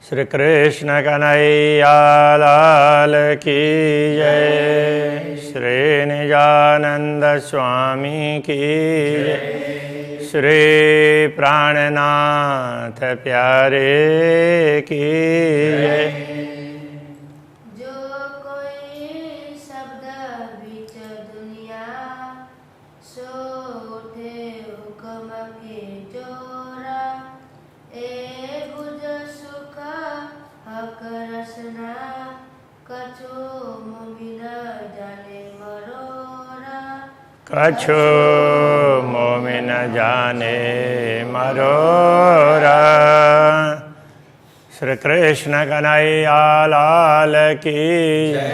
श्री कृष्ण कन्हैया लाल की जय। श्री निजानंद स्वामी की जय। श्री प्राणनाथ प्यारे की जय। कछु मोमिन जाने मरोरा। श्री कृष्ण कन्हैया लाल की जय।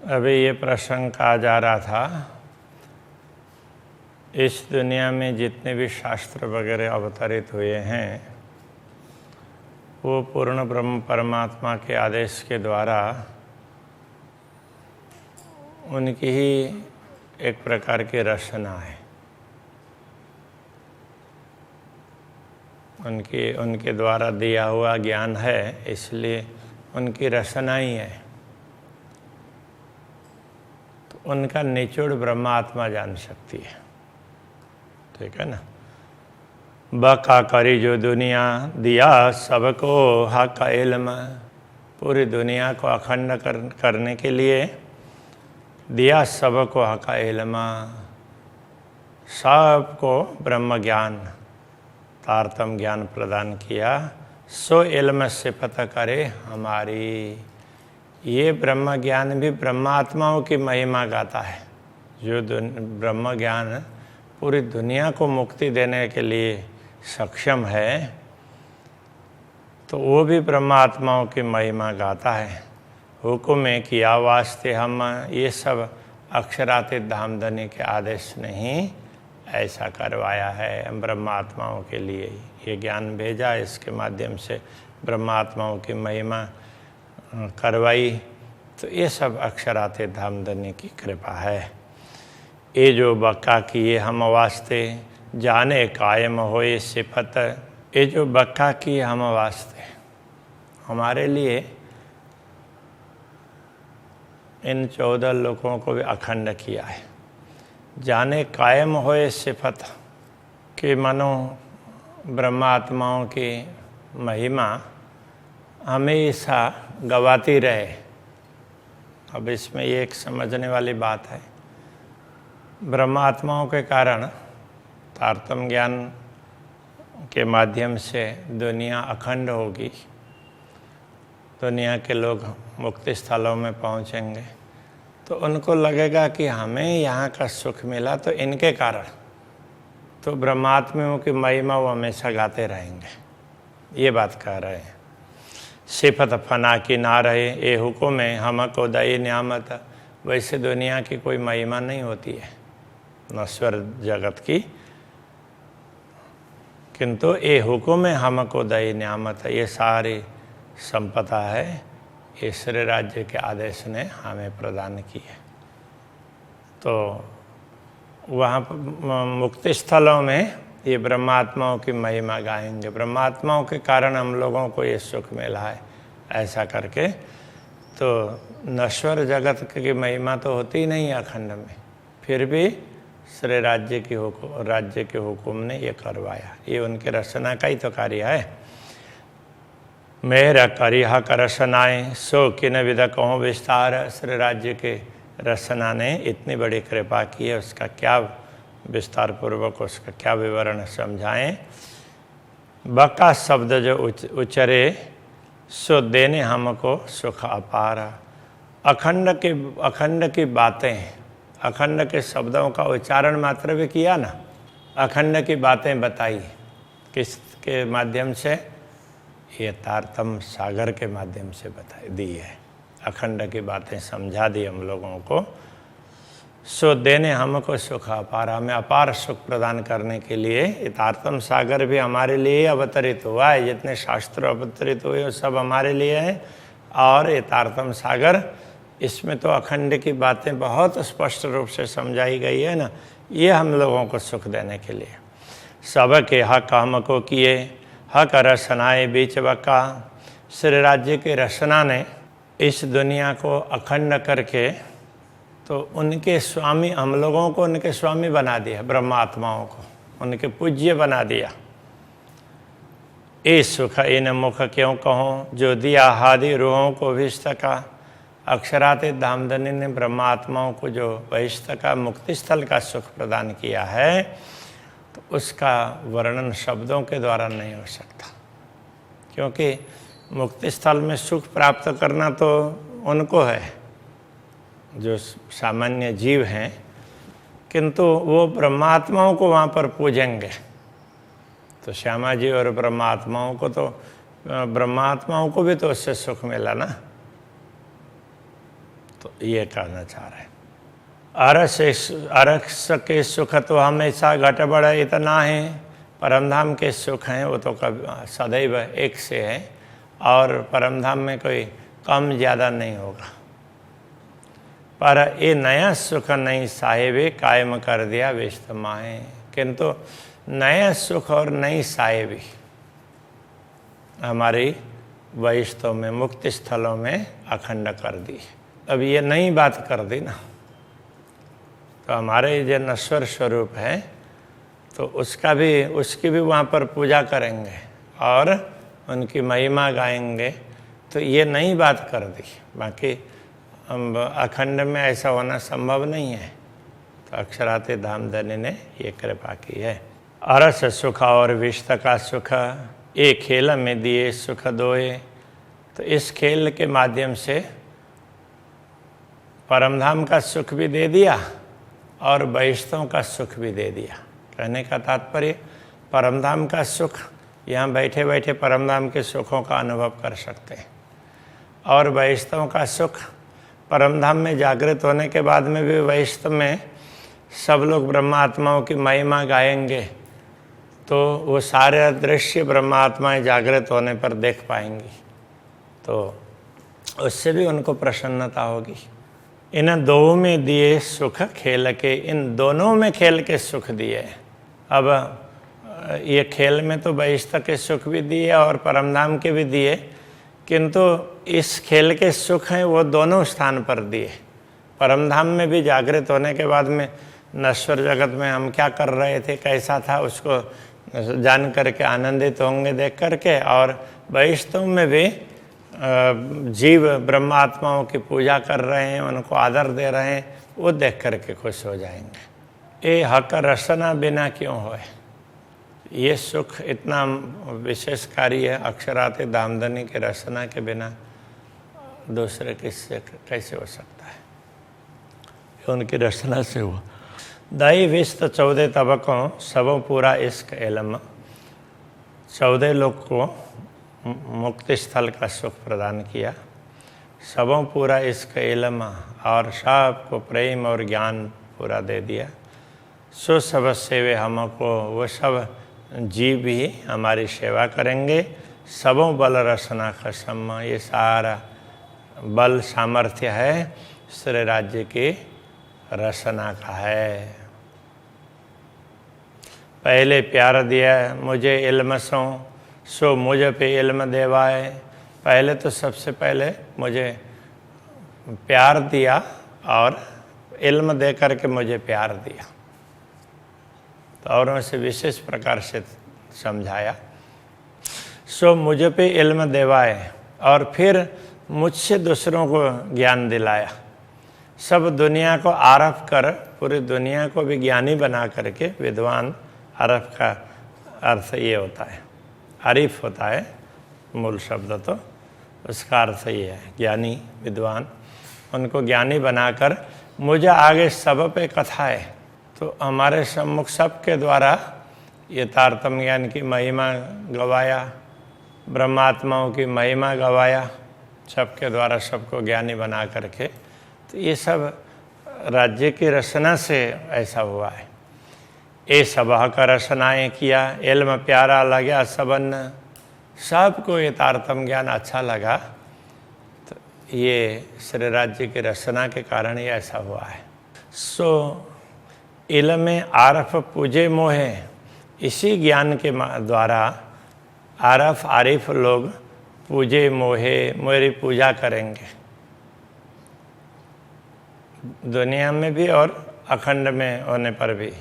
अभी ये प्रसंग कहा जा रहा था, इस दुनिया में जितने भी शास्त्र वगैरह अवतरित हुए हैं वो पूर्ण ब्रह्म परमात्मा के आदेश के द्वारा उनकी ही एक प्रकार की रचना है। उनके द्वारा दिया हुआ ज्ञान है, इसलिए उनकी रचना ही है। तो उनका निचोड़ ब्रह्मात्मा जान सकती है, ठीक है ना। बका करी जो दुनिया दिया सबको हक इल्म, पूरी दुनिया को अखंड करने के लिए दिया सबको हक इल्म, सबको ब्रह्म ज्ञान तारतम ज्ञान प्रदान किया। सो इल्म से पता करे हमारी, ये ब्रह्म ज्ञान भी ब्रह्मात्माओं की महिमा गाता है। जो ब्रह्म ज्ञान पूरी दुनिया को मुक्ति देने के लिए सक्षम है, तो वो भी ब्रह्मात्माओं की महिमा गाता है। हुक्म किया वास्ते हम, ये सब अक्षरातीत धामधनी के आदेश ने ही ऐसा करवाया है। ब्रह्मात्माओं के लिए ये ज्ञान भेजा, इसके माध्यम से ब्रह्मात्माओं की महिमा करवाई। तो ये सब अक्षरातीत धामधनी की कृपा है। ये जो बक्का किए हम वास्ते जाने कायम होए सिफत, ये जो बक्का किए हम वास्ते हमारे लिए इन 14 लोगों को भी अखंड किया है। जाने कायम होए सिफत कि मनो ब्रह्मात्माओं की महिमा हमेशा गवाती रहे। अब इसमें ये एक समझने वाली बात है, ब्रह्मात्माओं के कारण तारतम ज्ञान के माध्यम से दुनिया अखंड होगी, दुनिया के लोग मुक्ति स्थलों में पहुंचेंगे, तो उनको लगेगा कि हमें यहाँ का सुख मिला तो इनके कारण, तो ब्रह्मात्माओं की महिमा वो हमेशा गाते रहेंगे। ये बात कह रहे हैं। सिफत फना की ना रहे ये हुक्म है हमको दई न्यामत। वैसे दुनिया की कोई महिमा नहीं होती है, नश्वर जगत की, किंतु ये हुक्म है हमको दई न्यामत। ये सारी संपदा है, ईश्वर राज्य के आदेश ने हमें प्रदान की है। तो वहाँ मुक्ति स्थलों में ये ब्रह्मात्माओं की महिमा गाएंगे। ब्रह्मात्माओं के कारण हम लोगों को ये सुख मिला है, ऐसा करके। तो नश्वर जगत की महिमा तो होती ही नहीं अखंड में, फिर भी श्री राज्य के हुक्म ने ये करवाया। ये उनके रचना का ही तो कार्य है। मेरा करिहा कर रचनाएँ सो किन विध कहूँ विस्तार। श्री राज्य के रचना ने इतनी बड़ी कृपा की है, उसका क्या विस्तार पूर्वक उसका क्या विवरण समझाएं। बका शब्द जो उचरे सो देने हमको सुख अपार। अखंड की बातें, अखंड के शब्दों का उच्चारण मात्र भी किया ना, अखंड की बातें बताई किसके माध्यम से, ये तारतम सागर के माध्यम से बताई दी है। अखंड की बातें समझा दी हम लोगों को। सो देने हमको सुख अपार, हमें अपार सुख प्रदान करने के लिए ये तारतम सागर भी हमारे लिए अवतरित हुआ है। जितने शास्त्र अवतरित हुए वो सब हमारे लिए हैं। और ये तारतम सागर, इसमें तो अखंड की बातें बहुत स्पष्ट रूप से समझाई गई है ना, ये हम लोगों को सुख देने के लिए। सबके हक हमको किए हक रसनाए बीच बका। श्री राज्य की रचना ने इस दुनिया को अखंड करके तो उनके स्वामी, हम लोगों को उनके स्वामी बना दिया, ब्रह्मात्माओं को उनके पूज्य बना दिया। ए सुख इन मुख क्यों कहो, जो दिया हादि रूहों को विस्तका। अक्षराते धामधनी ने ब्रह्मात्माओं को जो बहिष्ठ का मुक्ति स्थल का सुख प्रदान किया है, तो उसका वर्णन शब्दों के द्वारा नहीं हो सकता, क्योंकि मुक्ति स्थल में सुख प्राप्त करना तो उनको है जो सामान्य जीव हैं, किंतु वो ब्रह्मात्माओं को वहाँ पर पूजेंगे। तो श्यामा जी और ब्रह्मात्माओं को तो, ब्रह्मात्माओं को भी तो उससे सुख मिला ना। तो ये कहना चाह रहे हैं, अरस के सुख तो हमेशा घट बढ़ इतना है, परमधाम के सुख हैं वो तो कभी सदैव एक से है, और परमधाम में कोई कम ज़्यादा नहीं होगा। पर ये नया सुख नहीं साहिबे कायम कर दिया विस्तमाए। किंतु नया सुख और नई साहिबी हमारी वैष्णव में, मुक्ति स्थलों में अखंड कर दी। अब ये नई बात कर दी ना, तो हमारे जो नश्वर स्वरूप है तो उसकी भी वहाँ पर पूजा करेंगे और उनकी महिमा गाएंगे। तो ये नई बात कर दी, बाकी अखंड में ऐसा होना संभव नहीं है। तो अक्षराते धामधनी ने ये कृपा की है। अरस सुख और विश्व का सुख, एक खेल में दिए सुख दोए। तो इस खेल के माध्यम से परमधाम का सुख भी दे दिया और वैष्णव का सुख भी दे दिया। कहने का तात्पर्य, परमधाम का सुख यहाँ बैठे बैठे परमधाम के सुखों का अनुभव कर सकते हैं, और वैष्णव का सुख परमधाम में जागृत होने के बाद में भी वैष्णव में सब लोग ब्रह्मात्माओं की महिमा गाएंगे, तो वो सारे दृश्य ब्रह्मात्माएं जागृत होने पर देख पाएंगी, तो उससे भी उनको प्रसन्नता होगी। इन दो में दिए सुख खेल के, इन दोनों में खेल के सुख दिए। अब ये खेल में तो वैष्णव के सुख भी दिए और परमधाम के भी दिए, किंतु इस खेल के सुख हैं वो दोनों स्थान पर दिए। परमधाम में भी जागृत होने के बाद में नश्वर जगत में हम क्या कर रहे थे, कैसा था, उसको जान करके आनंदित होंगे देख करके, और वैष्णव में भी जीव ब्रह्मात्माओं की पूजा कर रहे हैं, उनको आदर दे रहे हैं, वो देख करके खुश हो जाएंगे। ये हक रसना बिना क्यों होए, ये सुख इतना विशेषकारी है अक्षराते धामधनी के रचना के बिना दूसरे किससे कैसे हो सकता है, उनकी रचना से हुआ। दाई विस्त 14 तबकों सबों पूरा इश्क इल्म। 14 लोग को मुक्ति स्थल का सुख प्रदान किया, सबों पूरा इश्क इल्म, और सबको प्रेम और ज्ञान पूरा दे दिया। सो सब सेवे हमको, वो सब जीव भी हमारी सेवा करेंगे। सबों बल रसना खसम, ये सारा बल सामर्थ्य है श्री राज्य की रसना का है। पहले प्यार दिया मुझे इल्म सो मुझ पे इल्म देवाए। पहले तो सबसे पहले मुझे प्यार दिया और इल्म दे करके मुझे प्यार दिया, तो औरों से विशेष प्रकार से समझाया। सो मुझ पे इल्म देवाए, और फिर मुझसे दूसरों को ज्ञान दिलाया। सब दुनिया को आरफ कर, पूरी दुनिया को भी ज्ञानी बना करके, विद्वान, आरफ का अर्थ ये होता है, आरिफ होता है मूल शब्द, तो उसका अर्थ ये है ज्ञानी, विद्वान। उनको ज्ञानी बनाकर मुझे आगे सब पे कथाए, तो हमारे सम्मुख सबके द्वारा ये तारतम्य ज्ञान की महिमा गवाया, ब्रह्मात्माओं की महिमा गवाया, सबके द्वारा सबको ज्ञानी बना करके। तो ये सब राज्य की रचना से ऐसा हुआ है। ए सबह का रचनाएँ किया, इल्म प्यारा लगा सबन, सबको ये तारतम्य ज्ञान अच्छा लगा। तो ये श्री राज्य की रचना के कारण ही ऐसा हुआ है। सो इल्म आरफ पूजे मोहे, इसी ज्ञान के द्वारा आरफ आरिफ लोग पूजे मोहे मेरी पूजा करेंगे, दुनिया में भी और अखंड में होने पर भी,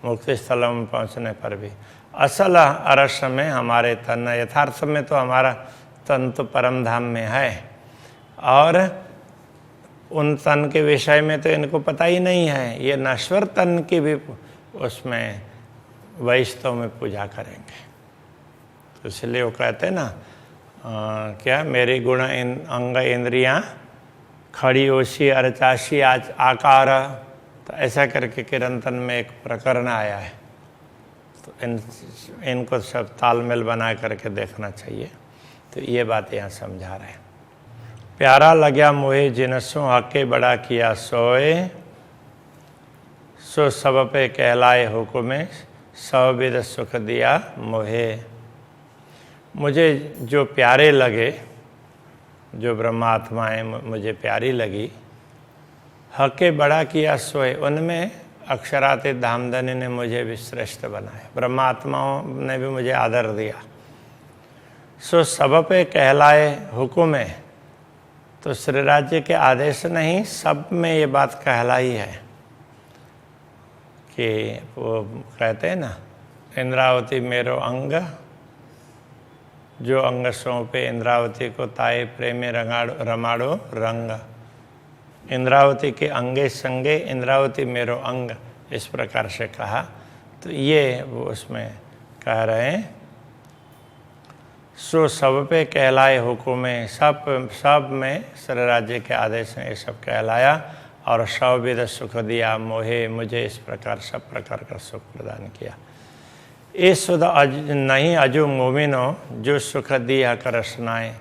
मुक्ति स्थलों में पहुंचने पर भी। असल अरस में हमारे तन, यथार्थ में तो हमारा तन तो परम धाम में है, और उन तन के विषय में तो इनको पता ही नहीं है। ये नश्वर तन की भी उसमें वैष्णव में पूजा करेंगे। तो इसलिए वो कहते हैं ना, क्या मेरी गुण अंग इंद्रियां खड़ी ओशी अरचाशी आज आकार, तो ऐसा करके किरंतन में एक प्रकरण आया है। तो इनको सब तालमेल बना करके देखना चाहिए। तो ये बात यहाँ समझा रहे हैं। प्यारा लग्या मोहे जिनसों हके बड़ा किया सोए, सो सब पे कहलाए हुक्मे सब विद सुख दिया मोहे। मुझे जो प्यारे लगे, जो ब्रह्मात्माएँ मुझे प्यारी लगी, हके बड़ा किया सोए, उनमें अक्षरातीत धामधनी ने मुझे भी श्रेष्ठ बनाया, ब्रह्मात्माओं ने भी मुझे आदर दिया। सो सब पे कहलाए हुक्म है, तो श्री राज्य के आदेश नहीं, सब में ये बात कहलाई है कि वो कहते हैं ना, इंद्रावती मेरो अंग, जो अंग सौंपे इंद्रावती को ताए प्रेमे रमाड़ो रंग। इंद्रावती के अंगे संगे इंद्रावती मेरो अंग, इस प्रकार से कहा। तो ये वो उसमें कह रहे हैं, सो सब पे कहलाए हुक्म, सब में श्री राज्य के आदेश ने ये सब कहलाया, और सब विध सुख दिया मोहे, मुझे इस प्रकार सब प्रकार का सुख प्रदान किया। ये सुध नहीं अजो मोमिनो, जो सुख दिया कर रसनाएँ,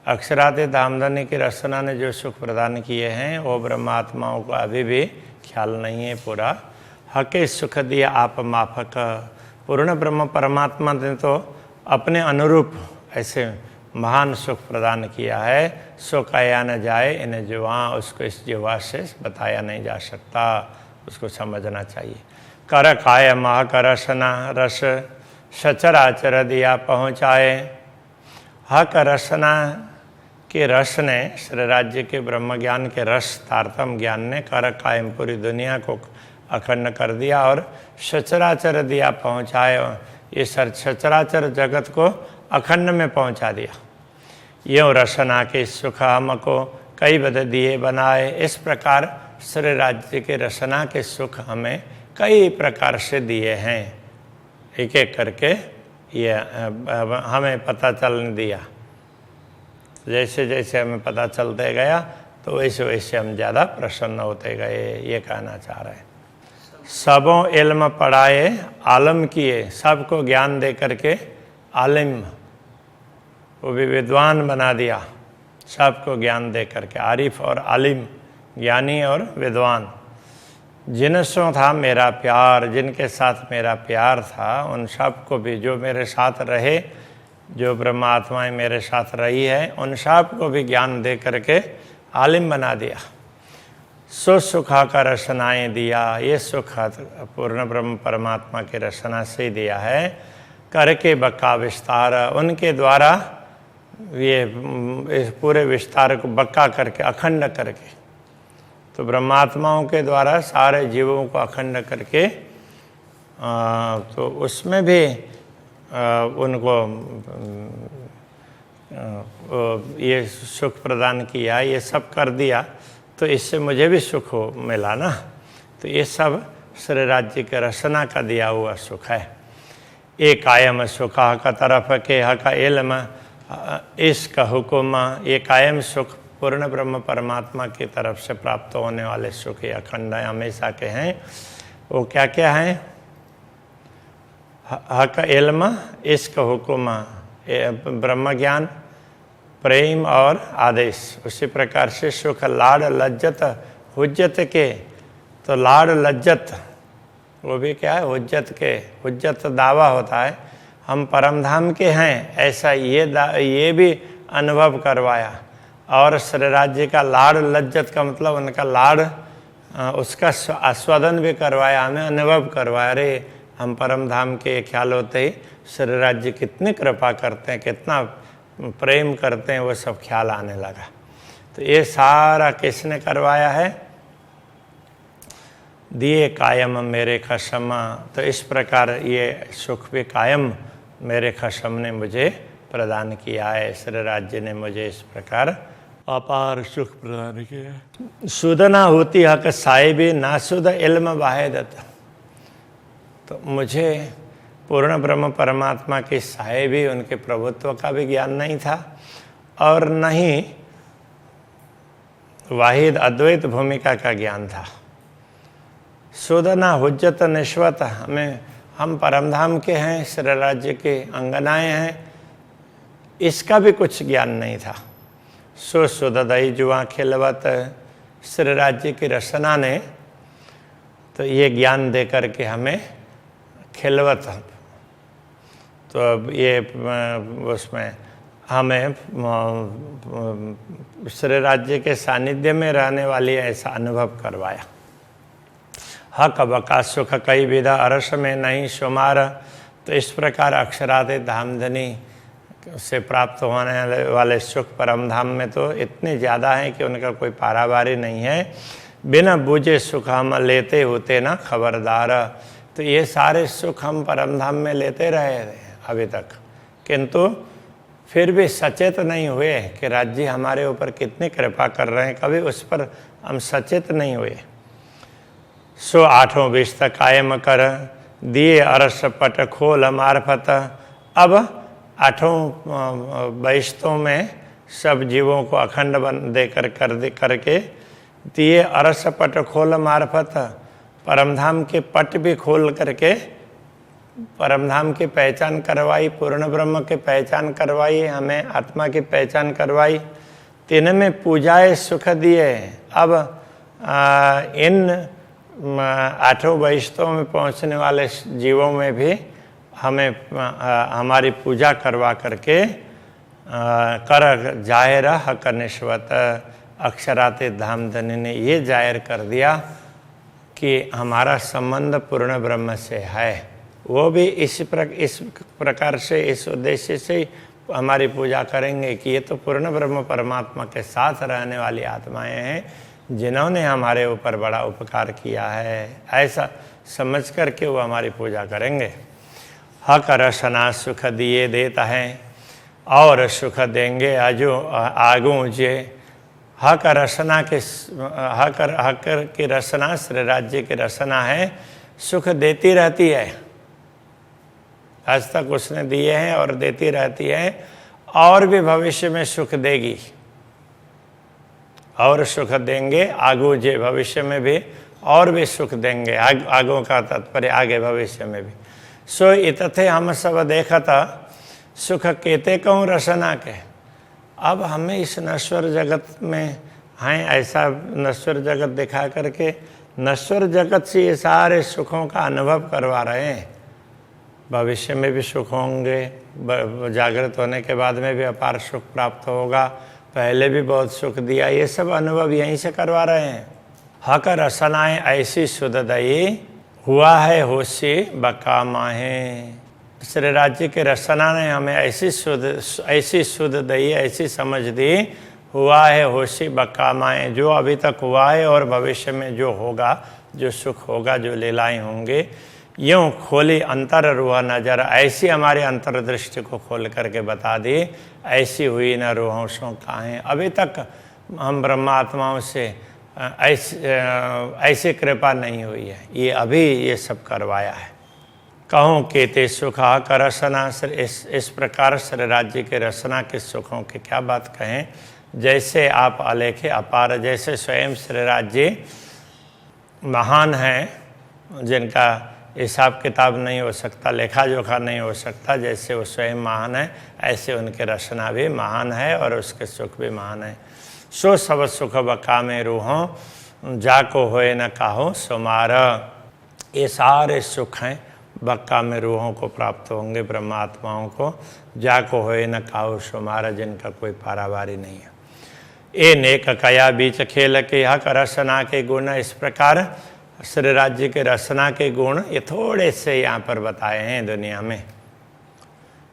अक्षराते धामधनी की रचना ने जो सुख प्रदान किए हैं वो ब्रह्मात्माओं को अभी भी ख्याल नहीं है पूरा। हके सुख दिया आप माफक, पूर्ण ब्रह्म परमात्मा ने तो अपने अनुरूप ऐसे महान सुख प्रदान किया है, सो कहा न जाए इन्हें जुआ, उसको इस जुआ से बताया नहीं जा सकता, उसको समझना चाहिए। कर काय मह करसना रस सचराचर दिया पहुँचाए। हक रसना के रस ने, श्री राज्य के ब्रह्म ज्ञान के रस तारतम ज्ञान ने कर कायम पूरी दुनिया को अखंड कर दिया, और सचराचर दिया पहुँचाए, ये सचराचर जगत को अखंड में पहुँचा दिया। यूँ रसना के सुख हमको कई बद दिए बनाए, इस प्रकार श्री राज्य के रसना के सुख हमें कई प्रकार से दिए हैं, एक एक करके ये हमें पता चलने दिया। जैसे जैसे हमें पता चलते गया तो वैसे वैसे हम ज़्यादा प्रसन्न होते गए, ये कहना चाह रहे हैं। सबों इल्म पढ़ाए आलम किए, सबको ज्ञान दे करके आलिम, वो भी विद्वान बना दिया, सबको ज्ञान दे करके, आरिफ और आलिम, ज्ञानी और विद्वान। जिनसों था मेरा प्यार, जिनके साथ मेरा प्यार था, उन सबको भी, जो मेरे साथ रहे, जो ब्रह्मात्माएँ मेरे साथ रही है, उन सबको भी ज्ञान दे करके आलिम बना दिया। सो सुखा का रचनाएँ दिया, ये सुख पूर्ण ब्रह्म परमात्मा की रचना से दिया है। करके बक्का विस्तार, उनके द्वारा ये इस पूरे विस्तार को बक्का करके, अखंड करके, तो ब्रह्मात्माओं के द्वारा सारे जीवों को अखंड करके, तो उसमें भी उनको ये सुख प्रदान किया, ये सब कर दिया, तो इससे मुझे भी सुख मिला ना। तो ये सब श्री राज्य के रचना का दिया हुआ सुख है। एक कायम सुख का तरफ के हका इल्म इसका हुक्म, ये कायम सुख पूर्ण ब्रह्म परमात्मा की तरफ से प्राप्त होने वाले सुख ये अखंड हमेशा के हैं। वो क्या क्या हैं? हक इल्म इसका हुक्म, ब्रह्म ज्ञान, प्रेम और आदेश। उसी प्रकार से सुख लाड लज्जत हुज्जत के, तो लाड लज्जत वो भी क्या है? हुज्जत के, हुज्जत दावा होता है हम परम धाम के हैं, ऐसा ये भी अनुभव करवाया। और श्री राज्य का लाड लज्जत का मतलब उनका लाड, उसका आस्वादन भी करवाया, हमें अनुभव करवाया। अरे हम परम धाम के ख्याल होते ही श्री राज्य कितनी कृपा करते हैं, कितना प्रेम करते हैं, वो सब ख्याल आने लगा। तो ये सारा किसने करवाया है? दिए कायम मेरे खसम। तो इस प्रकार ये सुख भी कायम मेरे खसम ने मुझे प्रदान किया है। श्री राज्य ने मुझे इस प्रकार अपार सुख प्रदान किया। सुध ना होती हक साहिबी ना सुध इल्म वाहिदत। तो मुझे पूर्ण ब्रह्म परमात्मा की साहिबी, उनके प्रभुत्व का भी ज्ञान नहीं था, और न ही वाहिद अद्वैत भूमिका का ज्ञान था। सुध ना हुज्जत निश्वत, हम परमधाम के हैं, श्री राज्य के अंगनाएं हैं, इसका भी कुछ ज्ञान नहीं था। सो सुददई जुआ खिलवत, श्री राज्य की रचना ने तो ये ज्ञान दे करके हमें खिलवत, तो अब ये उसमें हमें श्री राज्य के सानिध्य में रहने वाली ऐसा अनुभव करवाया। हक बका सुख कई विधा अरस में नहीं शुमार। तो इस प्रकार अक्षरादि धामधनी से प्राप्त होने वाले सुख परम धाम में तो इतने ज़्यादा हैं कि उनका कोई पारावारी नहीं है। बिना बूझे सुख हम लेते होते ना खबरदार। तो ये सारे सुख हम परम धाम में लेते रहे अभी तक, किंतु फिर भी सचेत नहीं हुए कि राज्य हमारे ऊपर कितनी कृपा कर रहे हैं, कभी उस पर हम सचेत नहीं हुए। सो आठों बीस तक कायम कर दिए अरस पट खोल मार्फत। अब आठों बैश्तों में सब जीवों को अखंड बन देकर करके दिए अरस पट खोल मार्फत। परमधाम के पट भी खोल करके परमधाम की पहचान करवाई, पूर्ण ब्रह्म की पहचान करवाई, हमें आत्मा की पहचान करवाई। तीन में पूजाए सुख दिए। अब इन आठों बैश्तों में पहुंचने वाले जीवों में भी हमें हमारी पूजा करवा करके कर जाहिर हक निश्वत। अक्षराते धामधनी ने ये जाहिर कर दिया कि हमारा संबंध पूर्ण ब्रह्म से है। वो भी इस प्रकार से, इस उद्देश्य से हमारी पूजा करेंगे कि ये तो पूर्ण ब्रह्म परमात्मा के साथ रहने वाली आत्माएं हैं, जिन्होंने हमारे ऊपर बड़ा उपकार किया है, ऐसा समझ करके वो हमारी पूजा करेंगे। हक रसना सुख दिए देता है और सुख देंगे आगू जे। हक रसना के हक की रसना श्री राज्य की रसना है, सुख देती रहती है। आज तक उसने दिए हैं और देती रहती है, और भी भविष्य में सुख देगी और सुख देंगे आगू जे। भविष्य में भी और भी सुख देंगे, आगू का तात्पर्य आगे भविष्य में भी। सो इतथे हम सब देखता सुख केते कहूँ रसना के। अब हमें इस नश्वर जगत में हैं, ऐसा नश्वर जगत दिखा करके नश्वर जगत से ये सारे सुखों का अनुभव करवा रहे हैं। भविष्य में भी सुख होंगे, जागृत होने के बाद में भी अपार सुख प्राप्त होगा, पहले भी बहुत सुख दिया, ये सब अनुभव यहीं से करवा रहे हैं। हक रसनाएं ऐसी सुददयी हुआ है होशी बका माहे। श्री राज्य के रसना ने हमें ऐसी शुद्ध दई, ऐसी समझ दी, हुआ है होशी बका माए, जो अभी तक हुआ है और भविष्य में जो होगा, जो सुख होगा, जो लीलाएं होंगे, यूँ खोली अंतर रूह नजर। ऐसी हमारे अंतर्दृष्टि को खोल करके बता दी, ऐसी हुई न रूहों सो काहें। अभी तक हम ब्रह्मात्माओं से ऐसी कृपा नहीं हुई है, ये अभी ये सब करवाया है। कहूँ केते सुखा का रसना, इस प्रकार श्री राज्य के रसना के सुखों की क्या बात कहें। जैसे आप अलेखे अपार, जैसे स्वयं श्री राज्य महान हैं, जिनका हिसाब किताब नहीं हो सकता, लेखा जोखा नहीं हो सकता, जैसे वो स्वयं महान है, ऐसे उनके रचना भी महान है और उसके सुख भी महान है। सो सब सुख बका में रूहों जाको होए न काहो सुमार। ये सारे सुख हैं बक्का में रूहों को प्राप्त होंगे, ब्रह्मात्माओं को, जाको होए न काहो सुमार, जिनका कोई पारावारी नहीं है। ए नेक कया बीच खेल के हक रसना के गुण। इस प्रकार श्री राज्य के रसना के गुण ये थोड़े से यहाँ पर बताए हैं दुनिया में।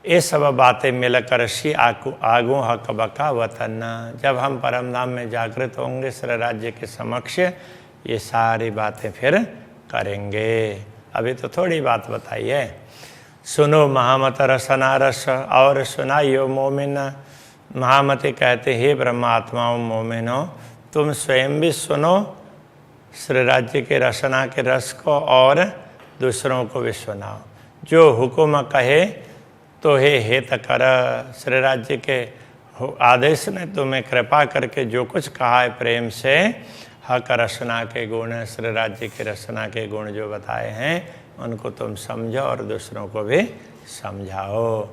ये सब बातें मिलकर शी आगू हक बका वतन, जब हम परम धाम में जागृत होंगे श्री राज्य के समक्ष ये सारी बातें फिर करेंगे। अभी तो थोड़ी बात बताई है। सुनो महामत रसना रस, और सुनाइयो मोमिन। महामती कहते हे ब्रह्मात्माओं मोमिनो, तुम स्वयं भी सुनो श्री राज्य के रसना के रस को और दूसरों को भी सुनाओ। जो हुक्म कहे तो हे हेत कर, श्री राज्य के आदेश ने तुम्हें कृपा करके जो कुछ कहा है प्रेम से, हक रसना के गुण, श्री राज्य के रसना के गुण जो बताए हैं उनको तुम समझो और दूसरों को भी समझाओ।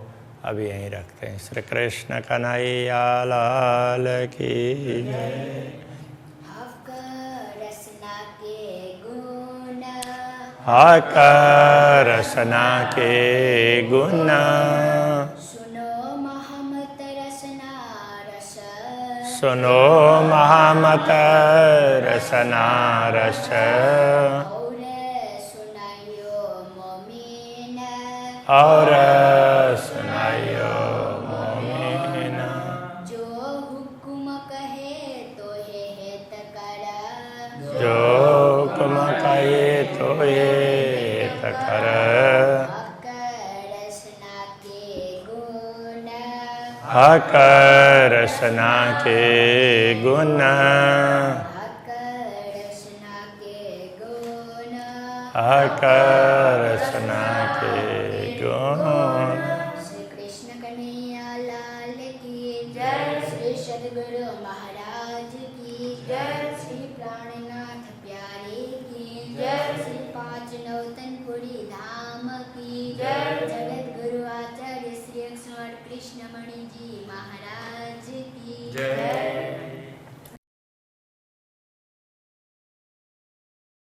अभी यहीं रखते हैं। श्री कृष्ण कन्हैया लाल की जय। हक रसना के गुण, सुनो महामत रसना रस, सुनो महामत रसना रस, और सुनाइयो मोमिन, और सुनाइयो मोमिन। जो हुक्म कहे तो हे हेत कर, जो हुक्म कहे तो हेत कर, हक रसना के गुण, हक रसना के गुण, हक रसना के गुण, हक रसना